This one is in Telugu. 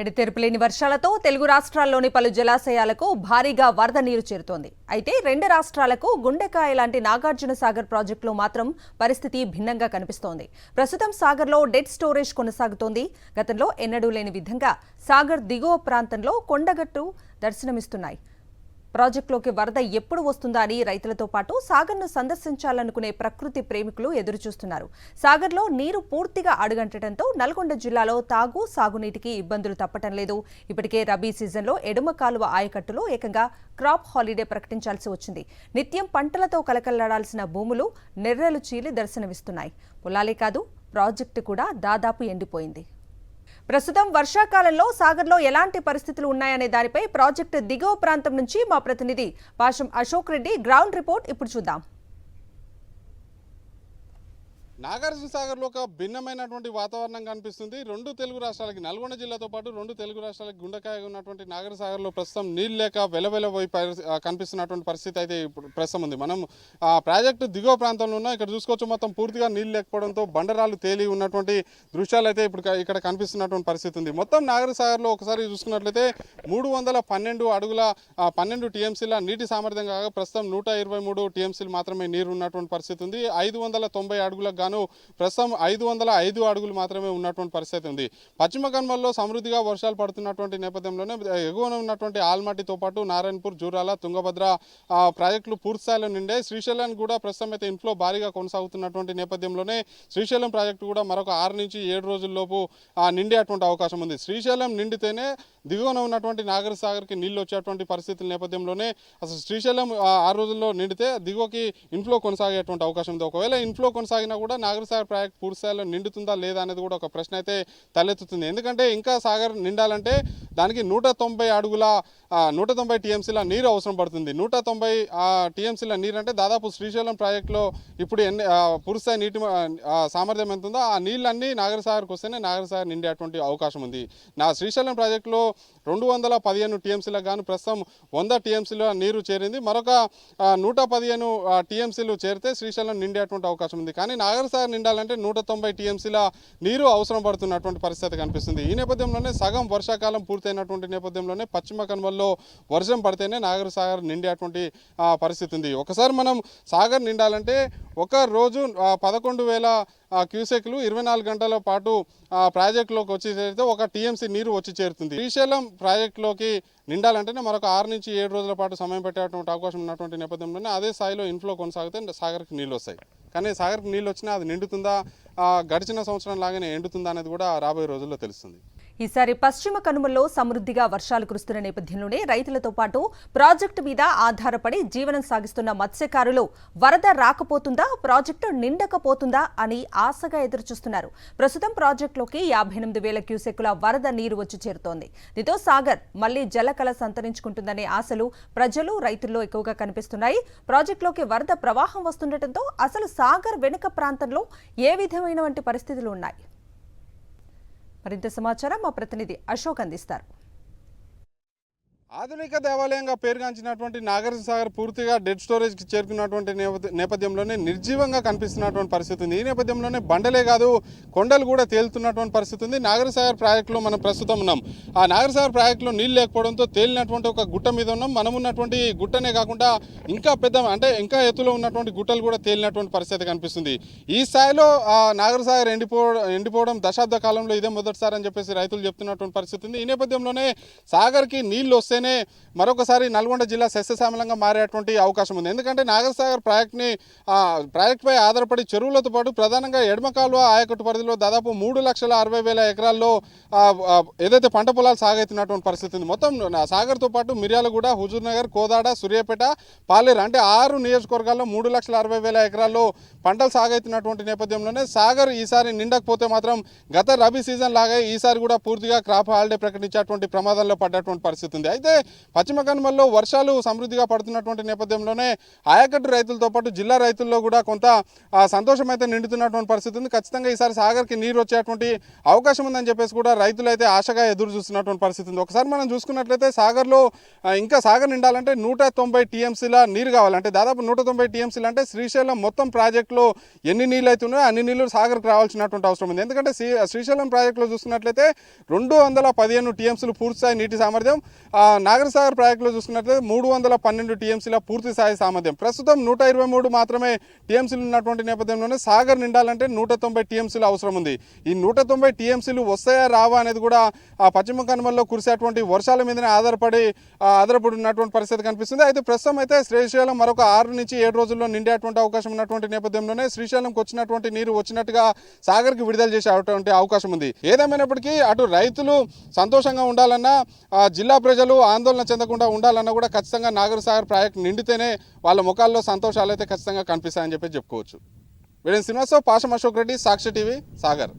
ఎడతెరిపిలేని వర్షాలతో తెలుగు రాష్ట్రాల్లోని పలు జలాశయాలకు భారీగా వరద నీరు చేరుతోంది. అయితే రెండు రాష్ట్రాలకు గుండెకాయ లాంటి నాగార్జున సాగర్ ప్రాజెక్టులో మాత్రం పరిస్థితి భిన్నంగా కనిపిస్తోంది. ప్రస్తుతం సాగర్లో డెడ్ స్టోరేజ్ కొనసాగుతోంది. గతంలో ఎన్నడూ లేని విధంగా సాగర్ దిగువ ప్రాంతంలో కొండగట్టు దర్శనమిస్తున్నాయి. ప్రాజెక్టులోకి వరద ఎప్పుడు వస్తుందా అని రైతులతో పాటు సాగర్ను సందర్శించాలనుకునే ప్రకృతి ప్రేమికులు ఎదురుచూస్తున్నారు. సాగర్లో నీరు పూర్తిగా అడుగంటడంతో నల్గొండ జిల్లాలో తాగు సాగునీటికి ఇబ్బందులు తప్పటం లేదు. ఇప్పటికే రబీ సీజన్లో ఎడమ కాలువ ఆయకట్టులో ఏకంగా క్రాప్ హాలిడే ప్రకటించాల్సి వచ్చింది. నిత్యం పంటలతో కలకల్లాడాల్సిన భూములు నెర్రెలు చీలి దర్శనమిస్తున్నాయి. పొలాలే కాదు, ప్రాజెక్టు కూడా దాదాపు ఎండిపోయింది. ప్రస్తుతం వర్షాకాలంలో సాగర్లో ఎలాంటి పరిస్థితులు ఉన్నాయనే దానిపై ప్రాజెక్టు దిగువ ప్రాంతం నుంచి మా ప్రతినిధి పాషం అశోక్ రెడ్డి గ్రౌండ్ రిపోర్ట్ ఇప్పుడు చూద్దాం. నాగార్జున సాగర్లో ఒక భిన్నమైనటువంటి వాతావరణం కనిపిస్తుంది. రెండు తెలుగు రాష్ట్రాలకి, నల్గొండ జిల్లాతో పాటు రెండు తెలుగు రాష్ట్రాలకి గుండెకాయ ఉన్నటువంటి నాగార్జున సాగర్లో ప్రస్తుతం నీళ్ళు లేక వెలవెలబోయి కనిపిస్తున్నటువంటి పరిస్థితి అయితే ఇప్పుడు ప్రస్తుతం ఉంది. మనం ప్రాజెక్టు దిగువ ప్రాంతంలో ఉన్నాం. ఇక్కడ చూసుకోవచ్చు, మొత్తం పూర్తిగా నీళ్ళు లేకపోవడంతో బండరాలు తేలి ఉన్నటువంటి దృశ్యాలు అయితే ఇప్పుడు ఇక్కడ కనిపిస్తున్నటువంటి పరిస్థితి ఉంది. మొత్తం నాగార్జున సాగర్లో ఒకసారి చూసుకున్నట్లయితే 312 అడుగుల 12 టీఎంసీల నీటి సామర్థ్యం కాగా ప్రస్తుతం 123 టీఎంసీలు మాత్రమే నీరు ఉన్నటువంటి పరిస్థితి ఉంది. 590 అడుగులకు గాను ప్రస్తుతం 505 అడుగులు మాత్రమే ఉన్నటువంటి పరిస్థితి ఉంది. పశ్చిమ కనుమల్లో సమృద్ధిగా వర్షాలు పడుతున్నటువంటి నేపథ్యంలోనే ఎగువన ఉన్నటువంటి ఆల్మట్టితో పాటు నారాయణపూర్, జూరాల, తుంగభద్ర ప్రాజెక్టులు పూర్తి స్థాయిలో నిండే. శ్రీశైలం కూడా ప్రస్తుతం అయితే ఇన్ఫ్లో భారీగా కొనసాగుతున్నటువంటి నేపథ్యంలోనే శ్రీశైలం ప్రాజెక్టు కూడా మరొక 6 నుంచి 7 రోజుల్లోపు నిండేటువంటి అవకాశం ఉంది. శ్రీశైలం నిండితేనే దిగువన ఉన్నటువంటి నాగార్జున సాగర్కి నీళ్లు వచ్చేటువంటి పరిస్థితుల నేపథ్యంలోనే అసలు శ్రీశైలం 6 రోజుల్లో నిండితే దిగువకి ఇన్ఫ్లో కొనసాగేటువంటి అవకాశం ఉంది. ఒకవేళ ఇన్ఫ్లో కొనసాగినా కూడా నాగార్జున సాగర్ ప్రాజెక్ట్ పూర్తి స్థాయిలో నిండుతుందా లేదా అనేది కూడా ఒక ప్రశ్న అయితే తలెత్తుతుంది. ఎందుకంటే ఇంకా సాగర్ నిండాలంటే దానికి 190 టీఎంసీల నీరు అవసరం పడుతుంది. 190 టీఎంసీల నీరు అంటే దాదాపు శ్రీశైలం ప్రాజెక్టులో ఇప్పుడు పూర్తి స్థాయి నీటి సామర్థ్యం ఎంత ఉందో ఆ నీళ్ళన్నీ నాగార్జున సాగర్కి వస్తేనే నాగార్జున సాగర్ నిండేటువంటి అవకాశం ఉంది. శ్రీశైలం ప్రాజెక్టులో 215 టీఎంసీలకు గాను ప్రస్తుతం 100 టీఎంసీల నీరు చేరింది. మరొక 115 టీఎంసీలు చేరితే శ్రీశైలం నిండేటువంటి అవకాశం ఉంది. కానీ నాగార్జున సాగర్ నిండాలంటే 190 టీఎంసీల నీరు అవసరం పడుతున్నటువంటి పరిస్థితి కనిపిస్తుంది. ఈ నేపథ్యంలోనే సగం వర్షాకాలం పూర్తయినటువంటి నేపథ్యంలోనే పశ్చిమ కనుమల్లో వర్షం పడితేనే నాగార్జున సాగర్ నిండేటువంటి పరిస్థితి ఉంది. ఒకసారి మనం సాగర్ నిండాలంటే ఒక రోజు 11,000 క్యూసెక్లు 24 గంటల పాటు ప్రాజెక్టులోకి వచ్చి చేరితే 1 టీఎంసీ నీరు వచ్చి చేరుతుంది. శ్రీశైలం ప్రాజెక్టులోకి నిండాలంటేనే మరొక 6 నుంచి 7 రోజుల పాటు సమయం పెట్టేటువంటి అవకాశం ఉన్నటువంటి నేపథ్యంలోనే అదే స్థాయిలో ఇన్ఫ్లో కొనసాగితే సాగర్కి నీళ్ళు వస్తాయి. కానీ సాగర్కి నీళ్ళు వచ్చినా అది నిండుతుందా, గడిచిన సంవత్సరం లాగానే ఎండుతుందా అనేది కూడా రాబోయే రోజుల్లో తెలుస్తుంది. ఈసారి పశ్చిమ కనుమల్లో సమృద్ధిగా వర్షాలు కురుస్తున్న నేపథ్యంలోనే రైతులతో పాటు ప్రాజెక్టు మీద ఆధారపడి జీవనం సాగిస్తున్న మత్స్యకారులు వరద రాకపోతుందా, ప్రాజెక్టు నిండకపోతుందా అని ఆశగా ఎదురుచూస్తున్నారు. ప్రస్తుతం ప్రాజెక్టులోకి 58,000 క్యూసెక్కుల వరద నీరు వచ్చి చేరుతోంది. దీంతో సాగర్ మళ్లీ జలకళ సంతరించుకుంటుందనే ఆశలు ప్రజలు, రైతుల్లో ఎక్కువగా కనిపిస్తున్నాయి. ప్రాజెక్టులోకి వరద ప్రవాహం వస్తుండటంతో అసలు సాగర్ వెనుక ప్రాంతంలో ఏ విధమైన పరిస్థితులు ఉన్నాయి? మరింత సమాచారం మా ప్రతినిధి అశోక్ అందిస్తారు. ఆధునిక దేవాలయంగా పేరుగాంచినటువంటి నాగార్జున సాగర్ పూర్తిగా డెడ్ స్టోరేజ్కి చేరుకున్నటువంటి నేపథ్యంలోనే నిర్జీవంగా కనిపిస్తున్నటువంటి పరిస్థితి ఉంది. ఈ నేపథ్యంలోనే బండలే కాదు, కొండలు కూడా తేలుతున్నటువంటి పరిస్థితి ఉంది. నాగార్జున సాగర్ ప్రాజెక్టులో మనం ప్రస్తుతం ఉన్నాం. ఆ నాగార్జున సాగర్ ప్రాజెక్టులో నీళ్ళు లేకపోవడంతో తేలినటువంటి ఒక గుట్ట మీద ఉన్నాం. మనం ఉన్నటువంటి గుట్టనే కాకుండా ఇంకా పెద్ద ఇంకా ఎత్తులో ఉన్నటువంటి గుట్టలు కూడా తేలినటువంటి పరిస్థితి కనిపిస్తుంది. ఈ స్థాయిలో నాగార్జున సాగర్ ఎండిపోవడం దశాబ్ద కాలంలో ఇదే మొదటిసారి అని చెప్పేసి రైతులు చెప్తున్నటువంటి పరిస్థితి ఉంది. ఈ నేపథ్యంలోనే సాగర్కి నీళ్లు వస్తే మరొకసారి నల్గొండ జిల్లా సస్యశ్యామలంగా మారేటువంటి అవకాశం ఉంది. ఎందుకంటే నాగార్జున సాగర్ ప్రాజెక్టుపై ఆధారపడి చెరువులతో పాటు ప్రధానంగా ఎడమ కాలువ ఆయకట్టు పరిధిలో దాదాపు 3,60,000 ఎకరాల్లో ఏదైతే పంట పొలాలు సాగైతున్నటువంటి పరిస్థితి ఉంది. మొత్తం సాగర్తో పాటు మిర్యాలగూడ, హుజూర్నగర్, కోదాడ, సూర్యాపేట, పాలేరు అంటే 6 నియోజకవర్గాల్లో 3,60,000 ఎకరాల్లో పంటలు సాగైతున్నటువంటి నేపథ్యంలోనే సాగర్ ఈసారి నిండకపోతే మాత్రం గత రబీ సీజన్ లాగా ఈసారి కూడా పూర్తిగా క్రాప్ హాలిడే ప్రకటించేటువంటి ప్రమాదంలో పడ్డటువంటి పరిస్థితి ఉంది. అయితే అయితే పశ్చిమ కనుమల్లో వర్షాలు సమృద్ధిగా పడుతున్నటువంటి నేపథ్యంలోనే ఆయకట్టు రైతులతో పాటు జిల్లా రైతుల్లో కూడా కొంత సంతోషం అయితే నిండుతున్నటువంటి పరిస్థితి ఉంది. ఖచ్చితంగా ఈసారి సాగర్కి నీరు వచ్చేటువంటి అవకాశం ఉందని చెప్పేసి కూడా రైతులు అయితే ఆశగా ఎదురు చూస్తున్నటువంటి పరిస్థితి ఉంది. ఒకసారి మనం చూసుకున్నట్లయితే సాగర్లో ఇంకా సాగర్ నిండాలంటే 190 టీఎంసీల నీరు కావాలంటే దాదాపు 190 టీఎంసీలు అంటే శ్రీశైలం మొత్తం ప్రాజెక్టులో ఎన్ని నీళ్ళు అయితే ఉన్నాయో అన్ని నీళ్లు సాగర్కి రావాల్సినటువంటి అవసరం ఉంది. ఎందుకంటే శ్రీశైలం ప్రాజెక్టులో చూసుకున్నట్లయితే 215 టీఎంసీలు పూర్తిస్థాయి నీటి సామర్థ్యం, నాగర్ సాగర్ ప్రాజెక్టులో చూసుకున్నట్లయితే 312 టీఎంసీల పూర్తి స్థాయి సామర్థ్యం. ప్రస్తుతం 123 మాత్రమే టీఎంసీలు ఉన్నటువంటి నేపథ్యంలోనే సాగర్ నిండాలంటే 190 టీఎంసీలు అవసరం ఉంది. ఈ 190 టీఎంసీలు వస్తాయా రావా అనేది కూడా పశ్చిమ కనుమల్లో కురిసేటువంటి వర్షాల మీదనే ఆధారపడి ఉన్నటువంటి పరిస్థితి కనిపిస్తుంది. అయితే ప్రస్తుతం అయితే శ్రీశైలం మరొక 6 నుంచి 7 రోజుల్లో నిండేటువంటి అవకాశం ఉన్నటువంటి నేపథ్యంలోనే శ్రీశైలంకి వచ్చినటువంటి నీరు వచ్చినట్టుగా సాగర్కి విడుదల చేసేటువంటి అవకాశం ఉంది. ఏదేమైనప్పటికీ అటు రైతులు సంతోషంగా ఉండాలన్నా, జిల్లా ప్రజలు ఆందోళన చెందకుండా ఉండాలన్నా కూడా ఖచ్చితంగా నాగర్ సాగర్ ప్రాజెక్టు నిండితేనే వాళ్ళ ముఖాల్లో సంతోషాలు అయితే ఖచ్చితంగా కనిపిస్తాయని చెప్పి చెప్పుకోవచ్చు. వీడియో శ్రీనివాసరావు, పాషం అశోక్ రెడ్డి, సాక్షి టీవీ, సాగర్.